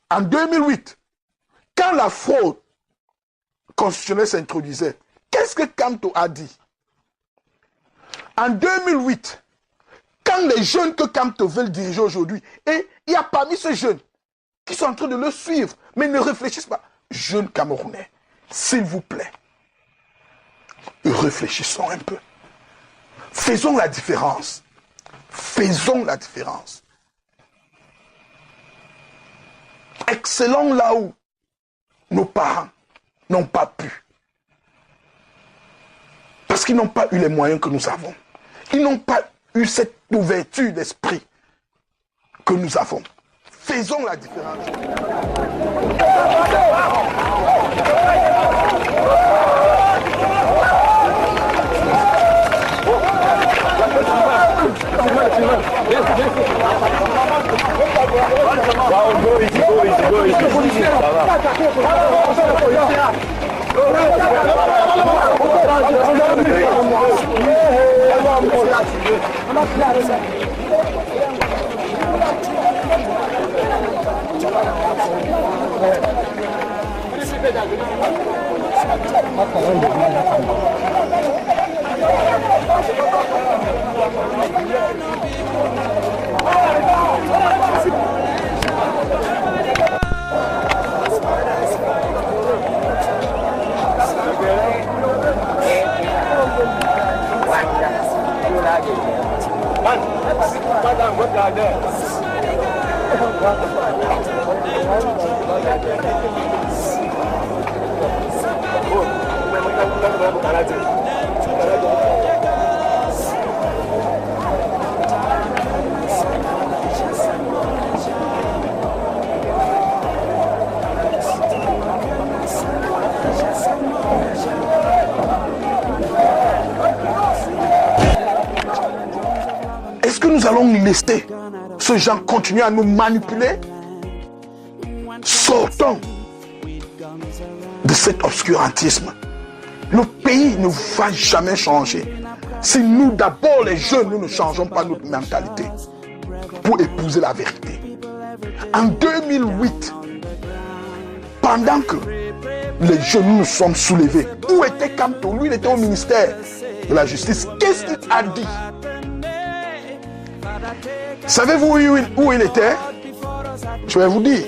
En 2008, quand la fraude constitutionnelle s'introduisait, qu'est-ce que Kamto a dit? En 2008, quand les jeunes que Kamto veut diriger aujourd'hui, et il y a parmi ces jeunes qui sont en train de le suivre, mais ne réfléchissent pas. Jeunes Camerounais, s'il vous plaît, réfléchissons un peu. Faisons la différence. Faisons la différence. Excellons là où nos parents n'ont pas pu. Parce qu'ils n'ont pas eu les moyens que nous avons. Ils n'ont pas eu cette ouverture d'esprit que nous avons. Faisons la différence. Est-ce que nous allons laisser ce genre continuer à nous manipuler? Sortons de cet obscurantisme. Le pays ne va jamais changer si nous, d'abord les jeunes, nous ne changeons pas notre mentalité pour épouser la vérité. En 2008, pendant que les jeunes nous sommes soulevés, où était Kamto? Lui, il était au ministère de la Justice. Qu'est-ce qu'il a dit? Savez-vous où il était? Je vais vous dire.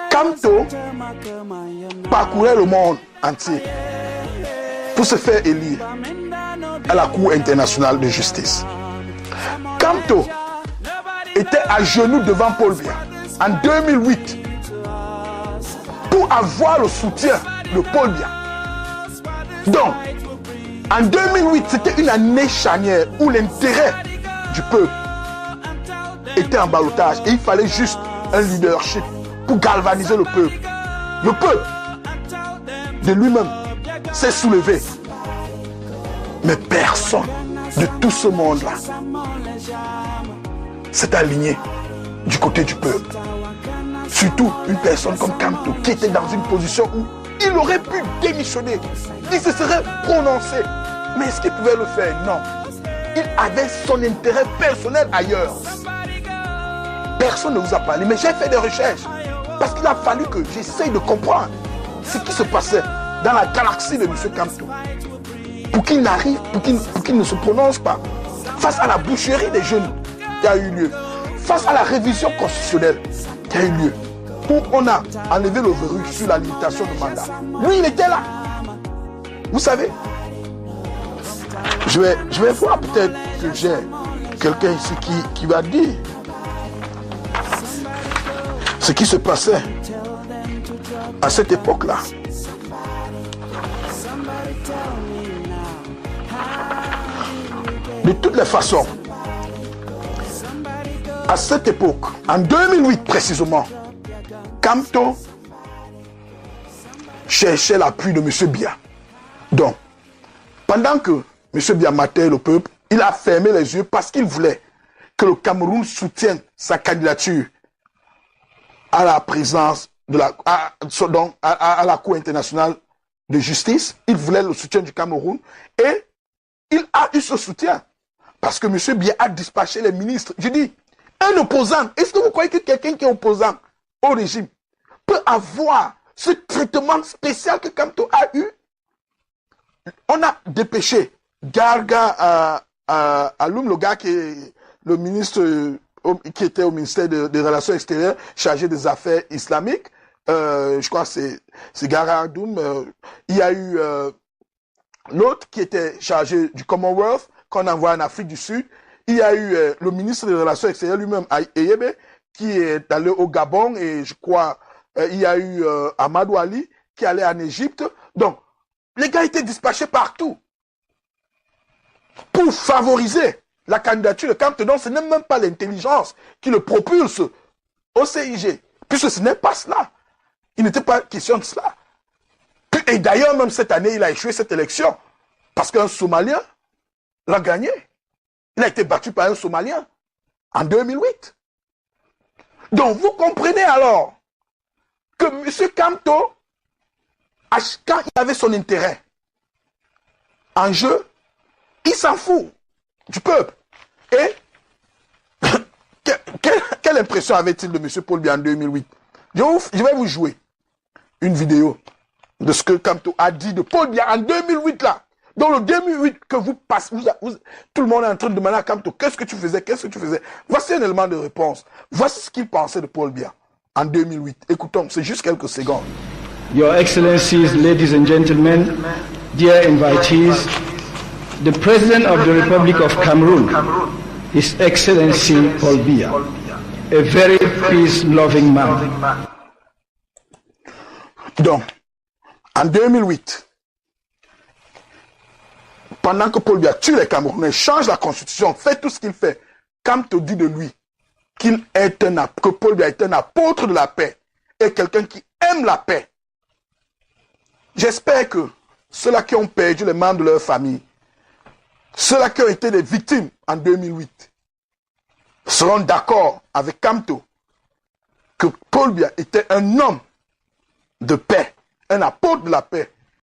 Kamto parcourait le monde entier pour se faire élire à la Cour internationale de justice. Kamto était à genoux devant Paul Biya en 2008 pour avoir le soutien de Paul Biya. Donc, en 2008, c'était une année charnière où l'intérêt du peuple était en ballottage et il fallait juste un leadership pour galvaniser le peuple. Le peuple de lui-même s'est soulevé. Mais personne de tout ce monde-là s'est aligné du côté du peuple. Surtout une personne comme Kamto qui était dans une position où il aurait pu démissionner. Il se serait prononcé. Mais est-ce qu'il pouvait le faire? Non. Il avait son intérêt personnel ailleurs. Personne ne vous a parlé, mais j'ai fait des recherches. Parce qu'il a fallu que j'essaye de comprendre ce qui se passait dans la galaxie de M. Kamto. Pour qu'il n'arrive, pour qu'il ne se prononce pas. Face à la boucherie des jeunes qui a eu lieu. Face à la révision constitutionnelle qui a eu lieu. Où on a enlevé le verrou sur la limitation de mandat. Lui, il était là. Vous savez, je vais voir peut-être que j'ai quelqu'un ici qui va dire ce qui se passait à cette époque-là. De toutes les façons, à cette époque, en 2008 précisément, Kamto cherchait l'appui de M. Biya. Donc, pendant que M. Biya matait le peuple, il a fermé les yeux parce qu'il voulait que le Cameroun soutienne sa candidature à la présence de à la Cour internationale de justice. Il voulait le soutien du Cameroun et il a eu ce soutien parce que M. Biya a dispatché les ministres. Je dis, Un opposant, est-ce que vous croyez que quelqu'un qui est opposant au régime peut avoir ce traitement spécial que Kamto a eu? On a dépêché Garga Aloum, le gars qui est le ministre, qui était au ministère des Relations extérieures, chargé des affaires islamiques. Je crois que c'est Garga Aloum. Il y a eu l'autre qui était chargé du Commonwealth, qu'on envoie en Afrique du Sud. Il y a eu le ministre des Relations extérieures lui-même, Eyebe, qui est allé au Gabon, et je crois, il y a eu Amadou Ali, qui allait en Égypte. Donc, les gars étaient dispatchés partout pour favoriser la candidature de Kamto. Donc, ce n'est même pas l'intelligence qui le propulse au CIG, puisque ce n'est pas cela. Il n'était pas question de cela. Et d'ailleurs, même cette année, il a échoué cette élection, parce qu'un Somalien l'a gagné. Il a été battu par un Somalien en 2008. Donc, vous comprenez alors que M. Kamto, quand il avait son intérêt en jeu, il s'en fout du peuple. Et quelle impression avait-il de M. Paul Biya en 2008? Je vais vous jouer une vidéo de ce que Kamto a dit de Paul Biya en 2008 là. Dans le 2008 que vous passez, tout le monde est en train de demander à Kamto, qu'est-ce que tu faisais, qu'est-ce que tu faisais? Voici un élément de réponse. Voici ce qu'il pensait de Paul Biya en 2008. Écoutons, c'est juste quelques secondes. Your Excellencies, ladies and gentlemen, dear invitees, the President of the Republic of Cameroon, His Excellency Paul Biya, a very peace-loving man. Donc, en 2008, pendant que Paul Biya tue les Camerounais, change la constitution, fait tout ce qu'il fait, Kamto dit de lui que Paul Biya est un apôtre de la paix et quelqu'un qui aime la paix. J'espère que ceux-là qui ont perdu les membres de leur famille, ceux-là qui ont été des victimes en 2008, seront d'accord avec Kamto que Paul Biya était un homme de paix, un apôtre de la paix